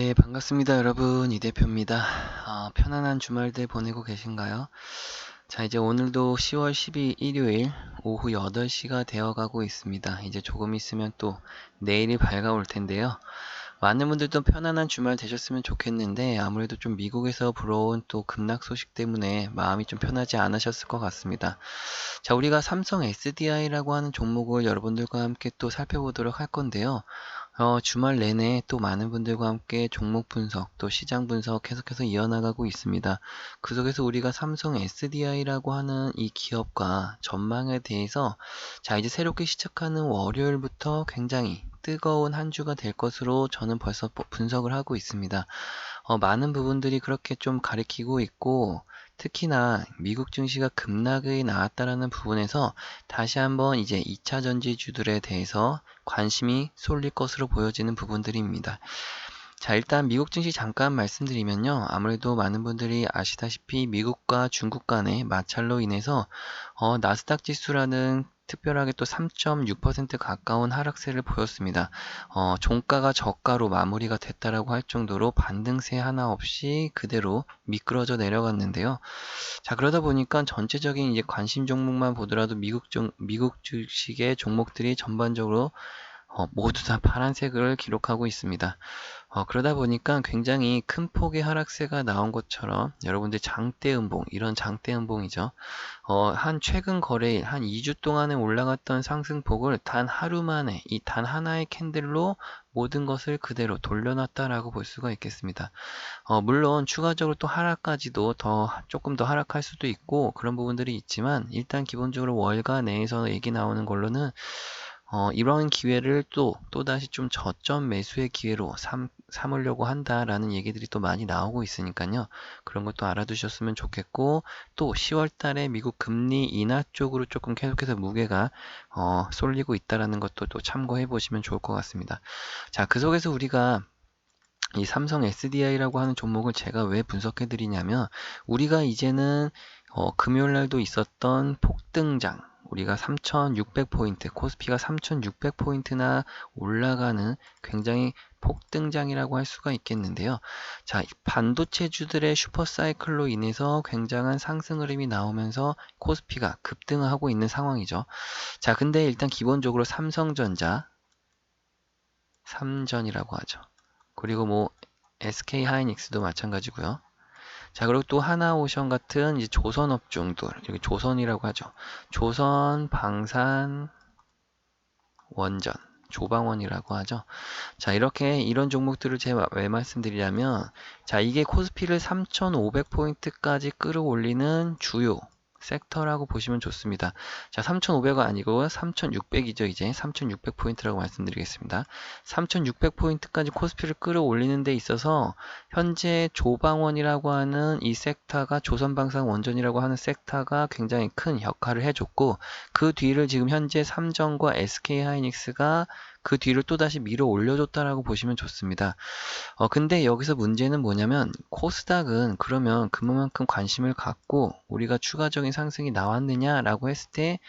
네, 반갑습니다, 여러분. 이 대표입니다. 편안한 주말들 보내고 계신가요? 자, 이제 오늘도 10월 12일 일요일 오후 8시가 되어가고 있습니다. 이제 조금 있으면 또 내일이 밝아올 텐데요. 많은 분들도 편안한 주말 되셨으면 좋겠는데 아무래도 좀 미국에서 불어온 또 급락 소식 때문에 마음이 좀 편하지 않으셨을 것 같습니다. 자, 우리가 삼성 SDI라고 하는 종목을 여러분들과 함께 또 살펴보도록 할 건데요. 주말 내내 또 많은 분들과 함께 종목 분석, 또 시장 분석 계속해서 이어나가고 있습니다. 그 속에서 우리가 삼성 SDI라고 하는 이 기업과 전망에 대해서 자, 이제 새롭게 시작하는 월요일부터 굉장히 뜨거운 한 주가 될 것으로 저는 벌써 분석을 하고 있습니다. 많은 부분들이 그렇게 좀 가리키고 있고, 특히나 미국 증시가 급락이 나왔다라는 부분에서 다시 한번 이제 2차 전지주들에 대해서 관심이 쏠릴 것으로 보여지는 부분들입니다. 자, 일단 미국 증시 잠깐 말씀드리면요. 아무래도 많은 분들이 아시다시피 미국과 중국 간의 마찰로 인해서 나스닥 지수라는 특별하게 또 3.6% 가까운 하락세를 보였습니다. 종가가 저가로 마무리가 됐다라고 할 정도로 반등세 하나 없이 그대로 미끄러져 내려갔는데요. 자, 그러다 보니까 전체적인 이제 관심 종목만 보더라도 미국 주식의 종목들이 전반적으로 모두 다 파란색을 기록하고 있습니다. 그러다 보니까 굉장히 큰 폭의 하락세가 나온 것처럼 여러분들 장대음봉, 이런 장대음봉이죠. 한 최근 거래일, 한 2주 동안에 올라갔던 상승폭을 단 하루 만에 이 단 하나의 캔들로 모든 것을 그대로 돌려놨다라고 볼 수가 있겠습니다. 물론 추가적으로 또 하락까지도 조금 더 하락할 수도 있고 그런 부분들이 있지만 일단 기본적으로 월가 내에서 얘기 나오는 걸로는 이러한 기회를 또다시 좀 저점 매수의 기회로 삼으려고 한다라는 얘기들이 또 많이 나오고 있으니까요. 그런 것도 알아두셨으면 좋겠고, 또 10월 달에 미국 금리 인하 쪽으로 조금 계속해서 무게가 쏠리고 있다라는 것도 또 참고해 보시면 좋을 것 같습니다. 자, 그 속에서 우리가 이 삼성 SDI라고 하는 종목을 제가 왜 분석해 드리냐면, 우리가 이제는 금요일 날도 있었던 폭등장, 우리가 3,600포인트, 코스피가 3,600포인트나 올라가는 굉장히 폭등장이라고 할 수가 있겠는데요. 자, 반도체주들의 슈퍼사이클로 인해서 굉장한 상승 흐름이 나오면서 코스피가 급등하고 있는 상황이죠. 자, 근데 일단 기본적으로 삼성전자, 삼전이라고 하죠. 그리고 뭐 SK 하이닉스도 마찬가지고요. 자, 그리고 또 하나오션 같은 이제 조선 업종들, 여기 조선이라고 하죠. 조선, 방산, 원전, 조방원이라고 하죠. 자, 이렇게 이런 종목들을 제가 왜 말씀드리냐면, 자, 이게 코스피를 3,500포인트까지 끌어올리는 주요 섹터라고 보시면 좋습니다. 자, 3,500은 아니고 3,600이죠. 이제 3,600포인트라고 말씀드리겠습니다. 3,600포인트까지 코스피를 끌어올리는 데 있어서 현재 조방원이라고 하는 이 섹터가 조선방산원전이라고 하는 섹터가 굉장히 큰 역할을 해줬고, 그 뒤를 지금 현재 삼전과 SK하이닉스가 그 뒤를 또다시 밀어 올려줬다라고 보시면 좋습니다. 근데 여기서 문제는 뭐냐면 코스닥은 그러면 그만큼 관심을 갖고 우리가 추가적인 상승이 나왔느냐라고 했을 때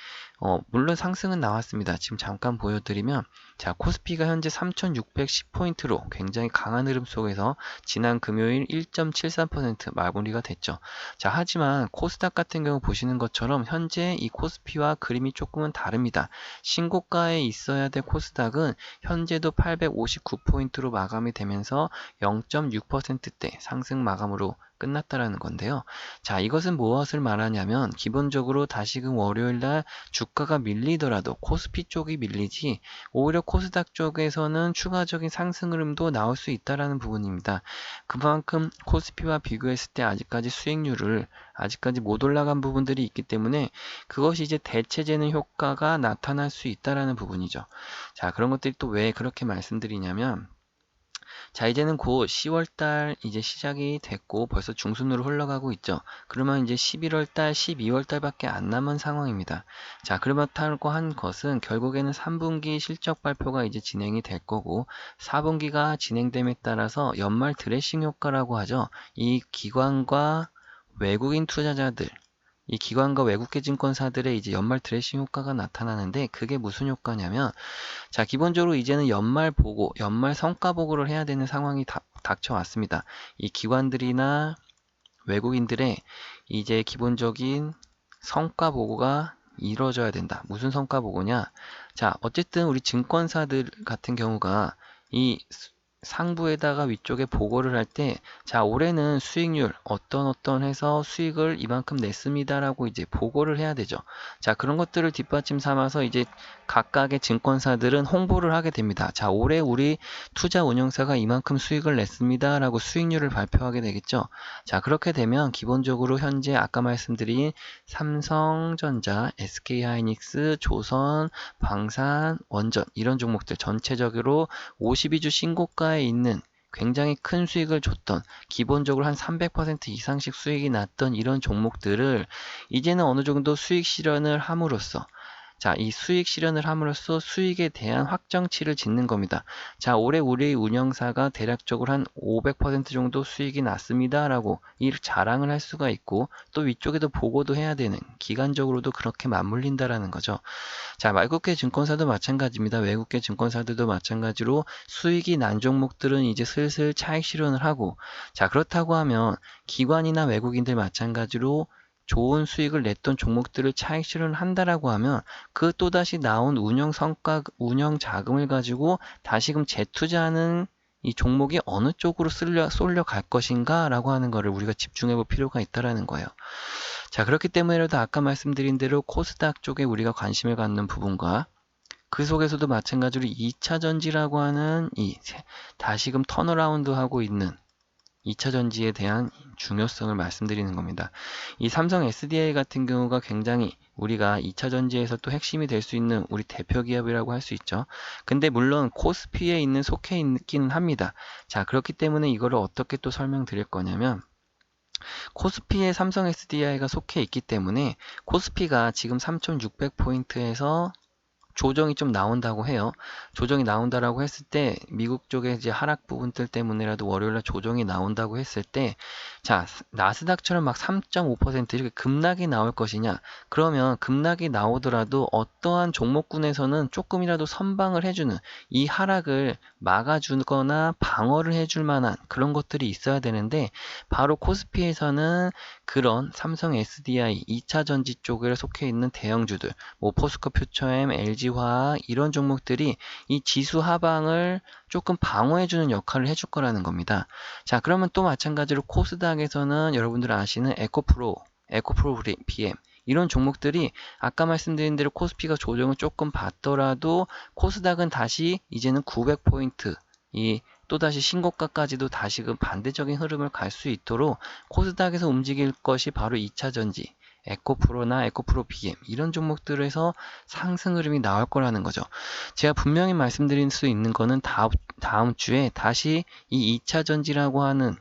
물론 상승은 나왔습니다. 지금 잠깐 보여드리면 자, 코스피가 현재 3,610포인트로 굉장히 강한 흐름 속에서 지난 금요일 1.73% 마무리가 됐죠. 자, 하지만 코스닥 같은 경우 보시는 것처럼 현재 이 코스피와 그림이 조금은 다릅니다. 신고가에 있어야 될 코스닥은 현재도 859포인트로 마감이 되면서 0.6%대 상승 마감으로 끝났다라는 건데요. 자, 이것은 무엇을 말하냐면 기본적으로 다시금 월요일날 주가가 밀리더라도 코스피 쪽이 밀리지 오히려 코스닥 쪽에서는 추가적인 상승 흐름도 나올 수 있다라는 부분입니다. 그만큼 코스피와 비교했을 때 아직까지 못 올라간 부분들이 있기 때문에 그것이 이제 대체되는 효과가 나타날 수 있다라는 부분이죠. 자, 그런 것들이 또 왜 그렇게 말씀드리냐면 자, 이제는 곧 10월달 이제 시작이 됐고 벌써 중순으로 흘러가고 있죠. 그러면 이제 11월달, 12월달밖에 안 남은 상황입니다. 자, 그렇다고 한 것은 결국에는 3분기 실적 발표가 이제 진행이 될 거고 4분기가 진행됨에 따라서 연말 드레싱 효과라고 하죠. 이 기관과 외국인 투자자들 이 기관과 외국계 증권사들의 이제 연말 드레싱 효과가 나타나는데, 그게 무슨 효과냐면, 자, 기본적으로 이제는 연말 보고, 연말 성과 보고를 해야 되는 상황이 닥쳐왔습니다. 이 기관들이나 외국인들의 이제 기본적인 성과 보고가 이루어져야 된다. 무슨 성과 보고냐? 자, 어쨌든 우리 증권사들 같은 경우가 이 상부에다가 위쪽에 보고를 할 때, 자, 올해는 수익률 어떤 해서 수익을 이만큼 냈습니다라고 이제 보고를 해야 되죠. 자, 그런 것들을 뒷받침 삼아서 이제 각각의 증권사들은 홍보를 하게 됩니다. 자, 올해 우리 투자 운용사가 이만큼 수익을 냈습니다라고 수익률을 발표하게 되겠죠. 자, 그렇게 되면 기본적으로 현재 아까 말씀드린 삼성전자, SK하이닉스, 조선, 방산, 원전 이런 종목들 전체적으로 52주 신고가에 있는 굉장히 큰 수익을 줬던, 기본적으로 한 300% 이상씩 수익이 났던 이런 종목들을 이제는 어느 정도 수익 실현을 함으로써, 자, 이 수익 실현을 함으로써 수익에 대한 확정치를 짓는 겁니다. 자, 올해 우리 운영사가 대략적으로 한 500% 정도 수익이 났습니다라고 이 자랑을 할 수가 있고, 또 위쪽에도 보고도 해야 되는, 기간적으로도 그렇게 맞물린다라는 거죠. 자, 외국계 증권사도 마찬가지입니다. 외국계 증권사들도 마찬가지로 수익이 난 종목들은 이제 슬슬 차익 실현을 하고, 자, 그렇다고 하면 기관이나 외국인들 마찬가지로 좋은 수익을 냈던 종목들을 차익 실현을 한다라고 하면, 그 또다시 나온 운영 성과, 운영 자금을 가지고 다시금 재투자하는 이 종목이 어느 쪽으로 쏠려 갈 것인가 라고 하는 거를 우리가 집중해 볼 필요가 있다라는 거예요. 자, 그렇기 때문에라도 아까 말씀드린 대로 코스닥 쪽에 우리가 관심을 갖는 부분과, 그 속에서도 마찬가지로 2차 전지라고 하는 이 다시금 턴어라운드 하고 있는 2차 전지에 대한 중요성을 말씀드리는 겁니다. 이 삼성 SDI 같은 경우가 굉장히 우리가 2차 전지에서 또 핵심이 될 수 있는 우리 대표 기업이라고 할 수 있죠. 근데 물론 코스피에 속해 있기는 합니다. 자, 그렇기 때문에 이거를 어떻게 또 설명드릴 거냐면, 코스피에 삼성 SDI가 속해 있기 때문에 코스피가 지금 3,600포인트에서 조정이 좀 나온다고 해요. 조정이 나온다라고 했을 때, 미국 쪽에 이제 하락 부분들 때문에라도 월요일날 조정이 나온다고 했을 때, 자, 나스닥처럼 막 3.5% 이렇게 급락이 나올 것이냐? 그러면 급락이 나오더라도 어떠한 종목군에서는 조금이라도 선방을 해주는, 이 하락을 막아주거나 방어를 해줄 만한 그런 것들이 있어야 되는데, 바로 코스피에서는 그런 삼성 SDI 2차 전지 쪽에 속해 있는 대형주들, 뭐 포스코 퓨처엠, LG화학 이런 종목들이 이 지수 하방을 조금 방어해주는 역할을 해줄 거라는 겁니다. 자, 그러면 또 마찬가지로 코스닥에서는 여러분들 아시는 에코프로 BM 이런 종목들이 아까 말씀드린 대로 코스피가 조정을 조금 받더라도 코스닥은 다시 이제는 900포인트 이 또다시 신고가까지도 다시금 반대적인 흐름을 갈 수 있도록 코스닥에서 움직일 것이 바로 2차 전지, 에코프로나 에코프로 BM 이런 종목들에서 상승 흐름이 나올 거라는 거죠. 제가 분명히 말씀드릴 수 있는 거는 다음 주에 다시 이 2차 전지라고 하는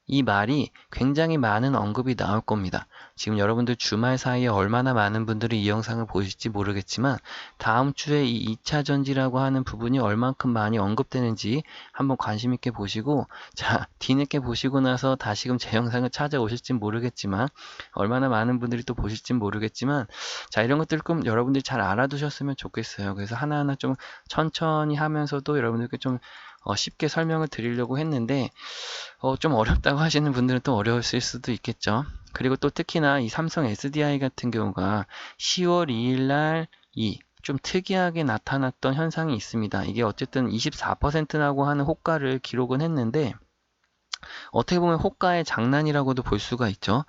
이 말이 굉장히 많은 언급이 나올 겁니다. 지금 여러분들 주말 사이에 얼마나 많은 분들이 이 영상을 보실지 모르겠지만, 다음 주에 이 2차 전지라고 하는 부분이 얼만큼 많이 언급되는지 한번 관심 있게 보시고, 자, 뒤늦게 보시고 나서 다시금 제 영상을 찾아오실지 모르겠지만, 얼마나 많은 분들이 또 보실지 모르겠지만, 자, 이런 것들 좀 여러분들이 잘 알아두셨으면 좋겠어요. 그래서 하나하나 좀 천천히 하면서도 여러분들께 좀 쉽게 설명을 드리려고 했는데, 좀 어렵다고 하시는 분들은 또 어려우실 수도 있겠죠. 그리고 또 특히나 이 삼성 SDI 같은 경우가 10월 2일 날 좀 특이하게 나타났던 현상이 있습니다. 이게 어쨌든 24%라고 하는 호가를 기록은 했는데, 어떻게 보면 호가의 장난이라고도 볼 수가 있죠.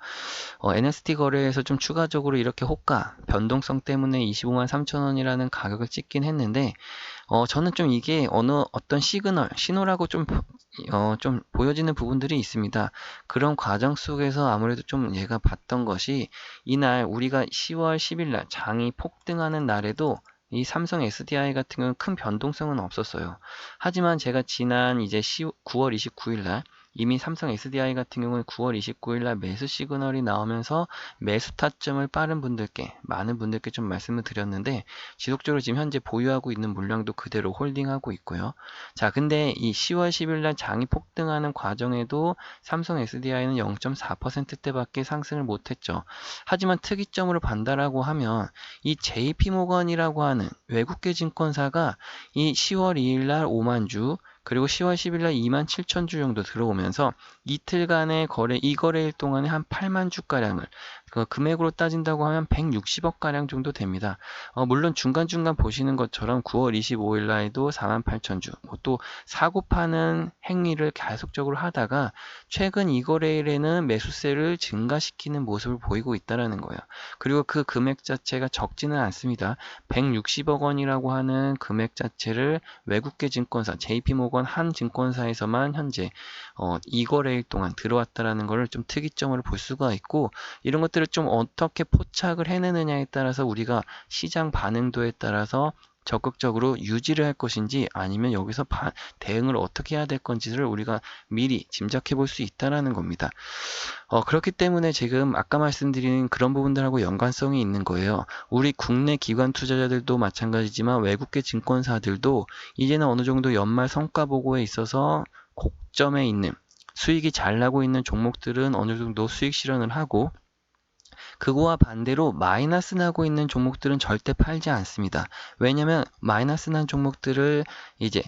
NST 거래에서 좀 추가적으로 이렇게 호가 변동성 때문에 25만 3천 원이라는 가격을 찍긴 했는데, 저는 좀 이게 어떤 신호라고 좀 보여지는 부분들이 있습니다. 그런 과정 속에서 아무래도 좀 얘가 봤던 것이, 이날 우리가 10월 10일 날 장이 폭등하는 날에도 이 삼성 SDI 같은 경우는 큰 변동성은 없었어요. 하지만 제가 지난 이제 9월 29일 날 이미 삼성 SDI 같은 경우는 9월 29일 날 매수 시그널이 나오면서 매수 타점을 빠른 분들께, 많은 분들께 좀 말씀을 드렸는데, 지속적으로 지금 현재 보유하고 있는 물량도 그대로 홀딩하고 있고요. 자, 근데 이 10월 10일 날 장이 폭등하는 과정에도 삼성 SDI는 0.4%대밖에 상승을 못했죠. 하지만 특이점으로 반다라고 하면 이 JP모건이라고 하는 외국계 증권사가 이 10월 2일 날 5만 주, 그리고 10월 10일 날 2만 7천 주 정도 들어오면서 이틀간의 거래, 이 거래일 동안에 한 8만 주가량을, 그 금액으로 따진다고 하면 160억 가량 정도 됩니다. 물론 중간중간 보시는 것처럼 9월 25일 날에도 4만 8천 주, 또 사고 파는 행위를 계속적으로 하다가 최근 이 거래일에는 매수세를 증가시키는 모습을 보이고 있다는 거예요. 그리고 그 금액 자체가 적지는 않습니다. 160억 원이라고 하는 금액 자체를 외국계 증권사 JP모건 한 증권사에서만 현재 이 거래일 동안 들어왔다라는 것을 좀 특이점으로 볼 수가 있고, 이런 것들을 좀 어떻게 포착을 해내느냐에 따라서 우리가 시장 반응도에 따라서 적극적으로 유지를 할 것인지 아니면 여기서 대응을 어떻게 해야 될 건지를 우리가 미리 짐작해 볼 수 있다는 겁니다. 그렇기 때문에 지금 아까 말씀드린 그런 부분들하고 연관성이 있는 거예요. 우리 국내 기관 투자자들도 마찬가지지만 외국계 증권사들도 이제는 어느 정도 연말 성과 보고에 있어서 고점에 있는, 수익이 잘 나고 있는 종목들은 어느 정도 수익 실현을 하고, 그거와 반대로 마이너스 나고 있는 종목들은 절대 팔지 않습니다. 왜냐면 마이너스 난 종목들을 이제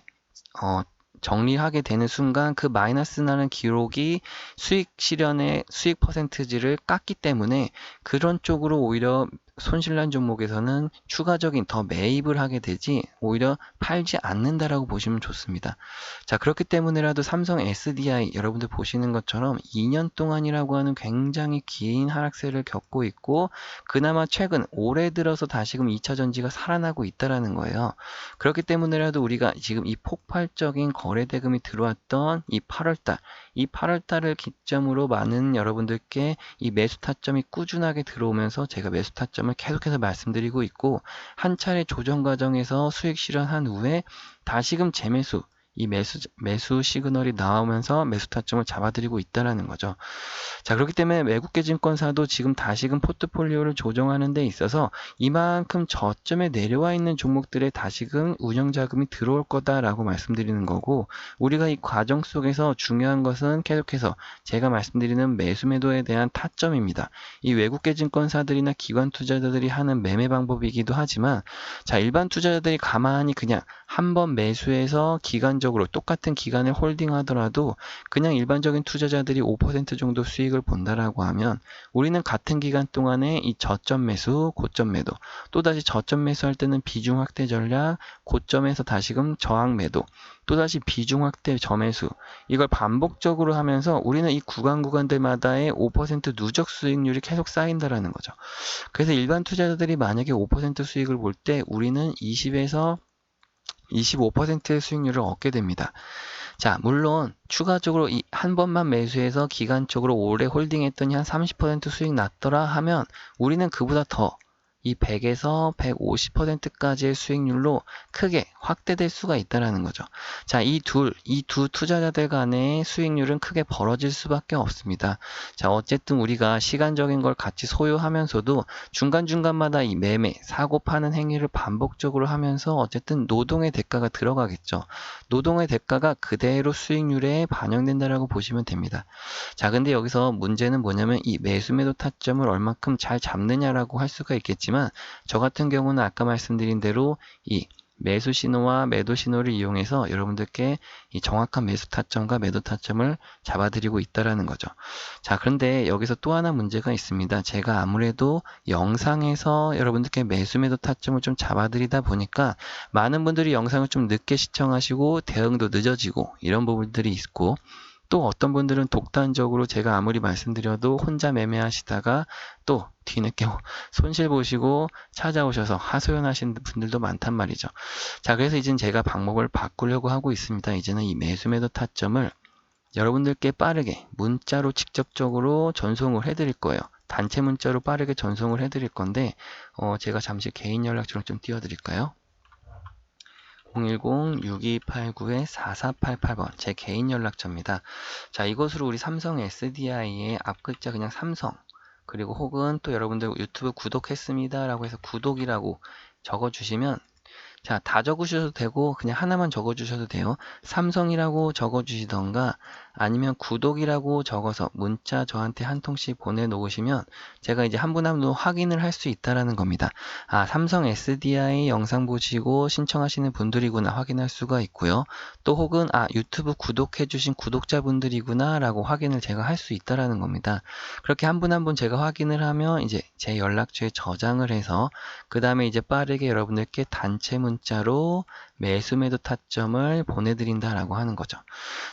정리하게 되는 순간 그 마이너스 나는 기록이 수익 실현의 수익 퍼센트지를 깎기 때문에 그런 쪽으로 오히려 손실난 종목에서는 추가적인 더 매입을 하게 되지 오히려 팔지 않는다라고 보시면 좋습니다. 자, 그렇기 때문에라도 삼성 SDI 여러분들 보시는 것처럼 2년 동안이라고 하는 굉장히 긴 하락세를 겪고 있고, 그나마 최근 올해 들어서 다시금 2차 전지가 살아나고 있다라는 거예요. 그렇기 때문에라도 우리가 지금 이 폭발적인 거래 대금이 들어왔던 이 8월달, 이 8월달을 기점으로 많은 여러분들께 이 매수 타점이 꾸준하게 들어오면서 제가 매수 타점을 계속해서 말씀드리고 있고, 한 차례 조정 과정에서 수익 실현한 후에 다시금 재매수, 이 매수 시그널이 나오면서 매수 타점을 잡아드리고 있다는 거죠. 자, 그렇기 때문에 외국계 증권사도 지금 다시금 포트폴리오를 조정하는 데 있어서 이만큼 저점에 내려와 있는 종목들에 다시금 운영자금이 들어올 거다라고 말씀드리는 거고, 우리가 이 과정 속에서 중요한 것은 계속해서 제가 말씀드리는 매수 매도에 대한 타점입니다. 이 외국계 증권사들이나 기관 투자자들이 하는 매매 방법이기도 하지만, 자, 일반 투자자들이 가만히 그냥 한번 매수해서 기간적으로 똑같은 기간을 홀딩하더라도 그냥 일반적인 투자자들이 5% 정도 수익을 본다라고 하면, 우리는 같은 기간 동안에 이 저점 매수, 고점 매도, 또다시 저점 매수할 때는 비중 확대 전략, 고점에서 다시금 저항 매도, 또다시 비중 확대 저매수, 이걸 반복적으로 하면서 우리는 이 구간들마다의 5% 누적 수익률이 계속 쌓인다라는 거죠. 그래서 일반 투자자들이 만약에 5% 수익을 볼 때 우리는 20에서 25%의 수익률을 얻게 됩니다. 자, 물론 추가적으로 이 한 번만 매수해서 기간적으로 오래 홀딩했더니 한 30% 수익 났더라 하면 우리는 그보다 더 이 100에서 150%까지의 수익률로 크게 확대될 수가 있다는 거죠. 자, 이 두 투자자들 간의 수익률은 크게 벌어질 수밖에 없습니다. 자, 어쨌든 우리가 시간적인 걸 같이 소유하면서도 중간중간마다 이 매매, 사고 파는 행위를 반복적으로 하면서 어쨌든 노동의 대가가 들어가겠죠. 노동의 대가가 그대로 수익률에 반영된다라고 보시면 됩니다. 자, 근데 여기서 문제는 뭐냐면 이 매수 매도 타점을 얼만큼 잘 잡느냐라고 할 수가 있겠지만, 저 같은 경우는 아까 말씀드린 대로 이 매수 신호와 매도 신호를 이용해서 여러분들께 이 정확한 매수 타점과 매도 타점을 잡아드리고 있다라는 거죠. 자, 그런데 여기서 또 하나 문제가 있습니다. 제가 아무래도 영상에서 여러분들께 매수 매도 타점을 좀 잡아드리다 보니까 많은 분들이 영상을 좀 늦게 시청하시고 대응도 늦어지고 이런 부분들이 있고, 또 어떤 분들은 독단적으로 제가 아무리 말씀드려도 혼자 매매하시다가 또 뒤늦게 손실 보시고 찾아오셔서 하소연하시는 분들도 많단 말이죠. 자, 그래서 이제는 제가 방법을 바꾸려고 하고 있습니다. 이제는 이 매수 매도 타점을 여러분들께 빠르게 문자로 직접적으로 전송을 해드릴 거예요. 단체 문자로 빠르게 전송을 해드릴 건데 제가 잠시 개인 연락처를 좀 띄워드릴까요? 010-6289-4488번 제 개인 연락처입니다. 자, 이것으로 우리 삼성 SDI의 앞글자 그냥 삼성, 그리고 혹은 또 여러분들 유튜브 구독했습니다 라고 해서 구독이라고 적어주시면, 자, 다 적으셔도 되고 그냥 하나만 적어주셔도 돼요. 삼성이라고 적어주시던가 아니면 구독이라고 적어서 문자 저한테 한 통씩 보내놓으시면 제가 이제 한 분 한 분 확인을 할 수 있다라는 겁니다. 아, 삼성 SDI 영상 보시고 신청하시는 분들이구나 확인할 수가 있고요. 또 혹은 아, 유튜브 구독해주신 구독자분들이구나 라고 확인을 제가 할 수 있다라는 겁니다. 그렇게 한 분 한 분 제가 확인을 하면 이제 제 연락처에 저장을 해서 그 다음에 이제 빠르게 여러분들께 단체 문자로 매수 매도 타점을 보내드린다라고 하는 거죠.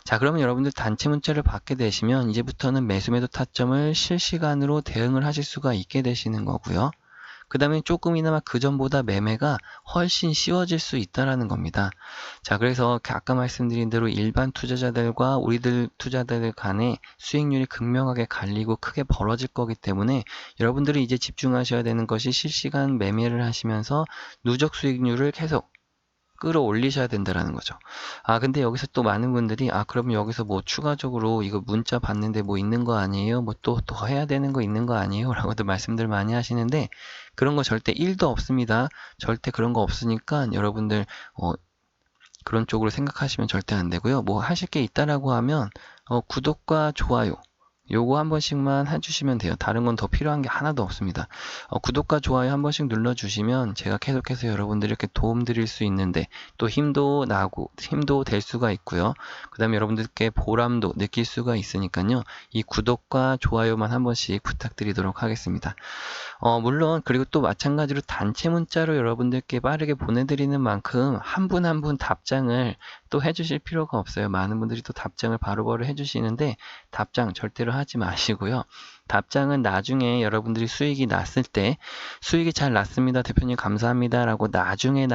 자, 그러면 여러분들 단체 문자를 받게 되시면 이제부터는 매수 매도 타점을 실시간으로 대응을 하실 수가 있게 되시는 거고요. 그 다음에 조금이나마 그 전보다 매매가 훨씬 쉬워질 수 있다라는 겁니다. 자, 그래서 아까 말씀드린 대로 일반 투자자들과 우리들 투자자들 간의 수익률이 극명하게 갈리고 크게 벌어질 거기 때문에 여러분들이 이제 집중하셔야 되는 것이 실시간 매매를 하시면서 누적 수익률을 계속 끌어올리셔야 된다라는 거죠. 아, 근데 여기서 또 많은 분들이 아, 그러면 여기서 뭐 추가적으로 이거 문자 받는데 뭐 있는 거 아니에요? 뭐 더 해야 되는 거 있는 거 아니에요? 라고도 말씀들 많이 하시는데 그런 거 절대 1도 없습니다. 절대 그런 거 없으니까 여러분들 그런 쪽으로 생각하시면 절대 안 되고요. 뭐 하실 게 있다라고 하면 구독과 좋아요 요거 한 번씩만 해주시면 돼요. 다른 건 더 필요한 게 하나도 없습니다. 구독과 좋아요 한 번씩 눌러주시면 제가 계속해서 여러분들 이렇게 도움 드릴 수 있는데 또 힘도 나고 힘도 될 수가 있고요. 그 다음에 여러분들께 보람도 느낄 수가 있으니까요. 이 구독과 좋아요만 한 번씩 부탁드리도록 하겠습니다. 물론 그리고 또 마찬가지로 단체 문자로 여러분들께 빠르게 보내드리는 만큼 한 분 한 분 답장을 또 해주실 필요가 없어요. 많은 분들이 또 답장을 바로바로 해주시는데 답장 절대로 하지 마시고요. 답장은 나중에 여러분들이 수익이 났을 때 수익이 잘 났습니다. 대표님 감사합니다. 라고 나중에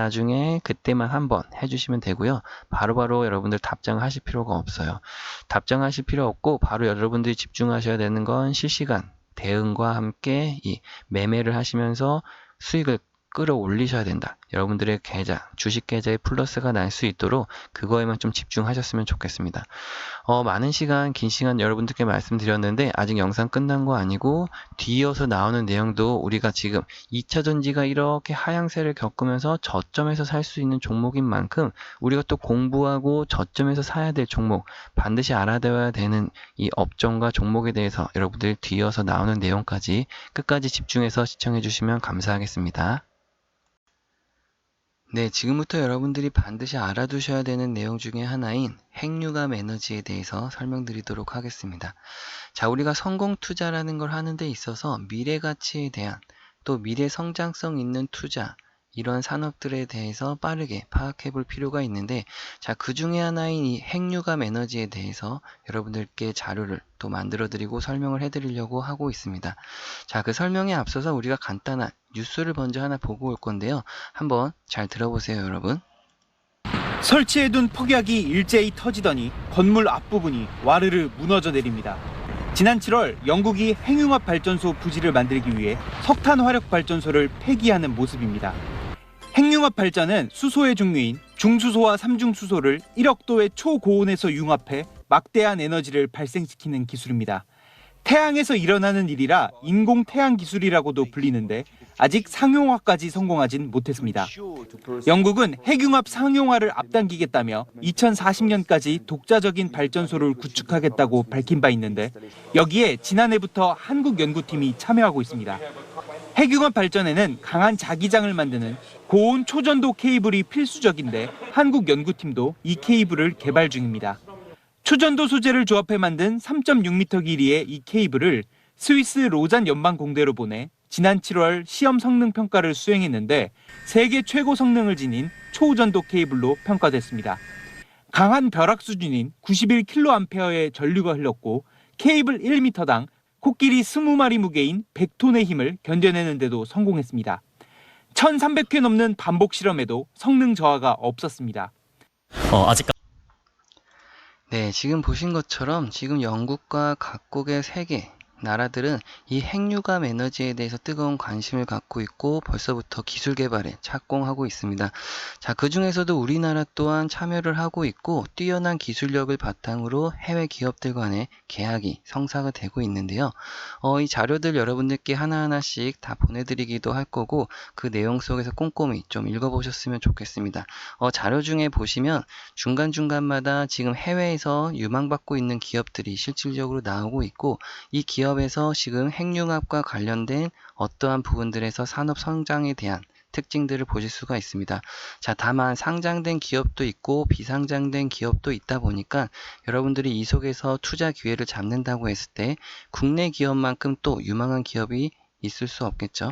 그때만 한번 해주시면 되고요. 바로바로 여러분들 답장하실 필요가 없어요. 답장하실 필요 없고 바로 여러분들이 집중하셔야 되는 건 실시간 대응과 함께 이 매매를 하시면서 수익을 끌어올리셔야 된다. 여러분들의 계좌, 주식 계좌에 플러스가 날 수 있도록 그거에만 좀 집중하셨으면 좋겠습니다. 많은 시간, 긴 시간 여러분들께 말씀드렸는데 아직 영상 끝난 거 아니고 뒤이어서 나오는 내용도 우리가 지금 2차 전지가 이렇게 하향세를 겪으면서 저점에서 살 수 있는 종목인 만큼 우리가 또 공부하고 저점에서 사야 될 종목, 반드시 알아둬야 되는 이 업종과 종목에 대해서 여러분들 뒤이어서 나오는 내용까지 끝까지 집중해서 시청해 주시면 감사하겠습니다. 네, 지금부터 여러분들이 반드시 알아두셔야 되는 내용 중에 하나인 핵융합 에너지에 대해서 설명드리도록 하겠습니다. 자, 우리가 성공 투자라는 걸 하는 데 있어서 미래 가치에 대한 또 미래 성장성 있는 투자, 이러한 산업들에 대해서 빠르게 파악해 볼 필요가 있는데, 자, 그 중에 하나인 이 핵융합 에너지에 대해서 여러분들께 자료를 또 만들어 드리고 설명을 해 드리려고 하고 있습니다. 자, 그 설명에 앞서서 우리가 간단한 뉴스를 먼저 하나 보고 올 건데요. 한번 잘 들어보세요, 여러분. 설치해둔 폭약이 일제히 터지더니 건물 앞부분이 와르르 무너져 내립니다. 지난 7월 영국이 핵융합 발전소 부지를 만들기 위해 석탄 화력 발전소를 폐기하는 모습입니다. 핵융합 발전은 수소의 종류인 중수소와 삼중수소를 1억 도의 초고온에서 융합해 막대한 에너지를 발생시키는 기술입니다. 태양에서 일어나는 일이라 인공 태양 기술이라고도 불리는데 아직 상용화까지 성공하진 못했습니다. 영국은 핵융합 상용화를 앞당기겠다며 2040년까지 독자적인 발전소를 구축하겠다고 밝힌 바 있는데 여기에 지난해부터 한국 연구팀이 참여하고 있습니다. 핵융합 발전에는 강한 자기장을 만드는 고온 초전도 케이블이 필수적인데 한국 연구팀도 이 케이블을 개발 중입니다. 초전도 소재를 조합해 만든 3.6m 길이의 이 케이블을 스위스 로잔 연방공대로 보내 지난 7월 시험 성능 평가를 수행했는데 세계 최고 성능을 지닌 초전도 케이블로 평가됐습니다. 강한 벼락 수준인 91kA의 전류가 흘렀고 케이블 1m당 코끼리 20마리 무게인 100톤의 힘을 견뎌내는 데도 성공했습니다. 1300회 넘는 반복 실험에도 성능 저하가 없었습니다. 네, 지금 보신 것처럼 지금 영국과 각국의 세계 나라들은 이 핵융합 에너지에 대해서 뜨거운 관심을 갖고 있고 벌써부터 기술 개발에 착공하고 있습니다. 자, 그 중에서도 우리나라 또한 참여를 하고 있고 뛰어난 기술력을 바탕으로 해외 기업들 간의 계약이 성사가 되고 있는데요. 이 자료들 여러분들께 하나하나씩 다 보내드리기도 할 거고 그 내용 속에서 꼼꼼히 좀 읽어보셨으면 좋겠습니다. 자료 중에 보시면 중간중간마다 지금 해외에서 유망받고 있는 기업들이 실질적으로 나오고 있고 이 기업에서 지금 핵융합과 관련된 어떠한 부분들에서 산업 성장에 대한 특징들을 보실 수가 있습니다. 자, 다만 상장된 기업도 있고 비상장된 기업도 있다 보니까 여러분들이 이 속에서 투자 기회를 잡는다고 했을 때 국내 기업만큼 또 유망한 기업이 있을 수 없겠죠.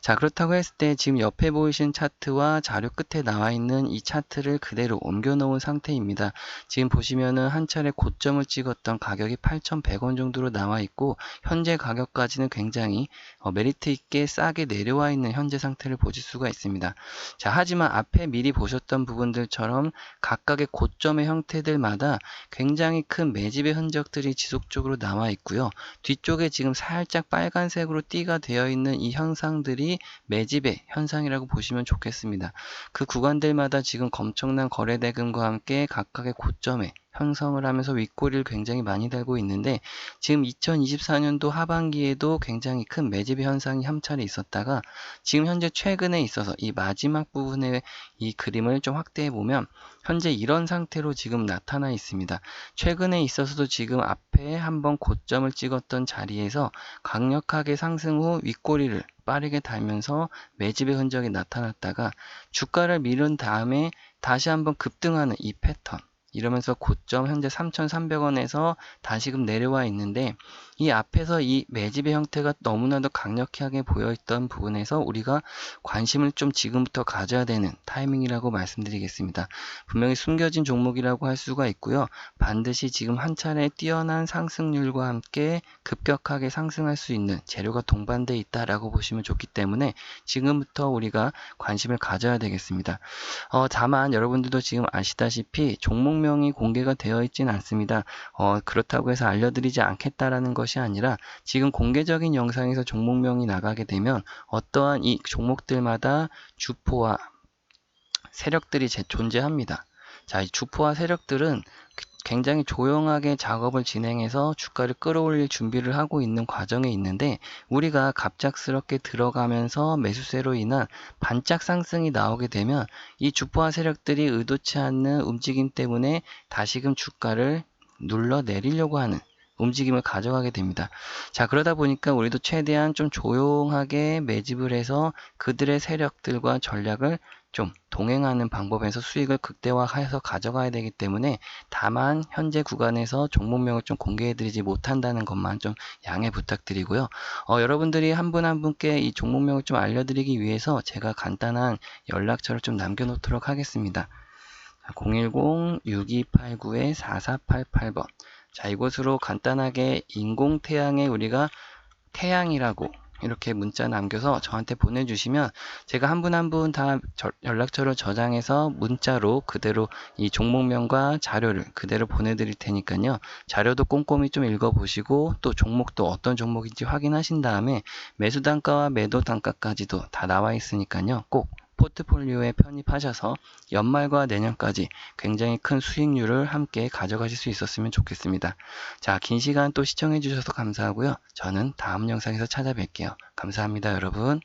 자, 그렇다고 했을 때 지금 옆에 보이신 차트와 자료 끝에 나와 있는 이 차트를 그대로 옮겨 놓은 상태입니다. 지금 보시면은 한 차례 고점을 찍었던 가격이 8,100원 정도로 나와 있고 현재 가격까지는 굉장히 메리트 있게 싸게 내려와 있는 현재 상태를 보실 수가 있습니다. 자, 하지만 앞에 미리 보셨던 부분들처럼 각각의 고점의 형태들마다 굉장히 큰 매집의 흔적들이 지속적으로 나와 있고요. 뒤쪽에 지금 살짝 빨간색으로 띠가 되어 있는 이 현상들이 매집의 현상이라고 보시면 좋겠습니다. 그 구간들마다 지금 엄청난 거래 대금과 함께 각각의 고점에 형성을 하면서 윗꼬리를 굉장히 많이 달고 있는데 지금 2024년도 하반기에도 굉장히 큰 매집의 현상이 한 차례 있었다가 지금 현재 최근에 있어서 이 마지막 부분의 이 그림을 좀 확대해 보면 현재 이런 상태로 지금 나타나 있습니다. 최근에 있어서도 지금 앞에 한번 고점을 찍었던 자리에서 강력하게 상승 후 윗꼬리를 빠르게 달면서 매집의 흔적이 나타났다가 주가를 밀은 다음에 다시 한번 급등하는 이 패턴, 이러면서 고점 현재 3,300원에서 다시금 내려와 있는데 이 앞에서 이 매집의 형태가 너무나도 강력하게 보여있던 부분에서 우리가 관심을 좀 지금부터 가져야 되는 타이밍이라고 말씀드리겠습니다. 분명히 숨겨진 종목이라고 할 수가 있고요. 반드시 지금 한 차례 뛰어난 상승률과 함께 급격하게 상승할 수 있는 재료가 동반되어 있다라고 보시면 좋기 때문에 지금부터 우리가 관심을 가져야 되겠습니다. 다만 여러분들도 지금 아시다시피 종목명이 공개가 되어 있지는 않습니다. 그렇다고 해서 알려드리지 않겠다라는 것이 아니라 지금 공개적인 영상에서 종목명이 나가게 되면 어떠한 이 종목들마다 주포와 세력들이 존재합니다. 자, 이 주포와 세력들은 굉장히 조용하게 작업을 진행해서 주가를 끌어올릴 준비를 하고 있는 과정에 있는데 우리가 갑작스럽게 들어가면서 매수세로 인한 반짝 상승이 나오게 되면 이 주포와 세력들이 의도치 않는 움직임 때문에 다시금 주가를 눌러 내리려고 하는 움직임을 가져가게 됩니다. 자, 그러다 보니까 우리도 최대한 좀 조용하게 매집을 해서 그들의 세력들과 전략을 좀 동행하는 방법에서 수익을 극대화해서 가져가야 되기 때문에 다만 현재 구간에서 종목명을 좀 공개해드리지 못한다는 것만 좀 양해 부탁드리고요. 여러분들이 한 분 한 분께 이 종목명을 좀 알려드리기 위해서 제가 간단한 연락처를 좀 남겨놓도록 하겠습니다. 010-6289-4488번. 자, 이곳으로 간단하게 인공태양에 우리가 태양이라고 이렇게 문자 남겨서 저한테 보내주시면 제가 한 분 한 분 다 연락처를 저장해서 문자로 그대로 이 종목명과 자료를 그대로 보내드릴 테니까요. 자료도 꼼꼼히 좀 읽어보시고 또 종목도 어떤 종목인지 확인하신 다음에 매수 단가와 매도 단가까지도 다 나와 있으니까요. 꼭 포트폴리오에 편입하셔서 연말과 내년까지 굉장히 큰 수익률을 함께 가져가실 수 있었으면 좋겠습니다. 자, 긴 시간 또 시청해 주셔서 감사하고요. 저는 다음 영상에서 찾아뵐게요. 감사합니다, 여러분.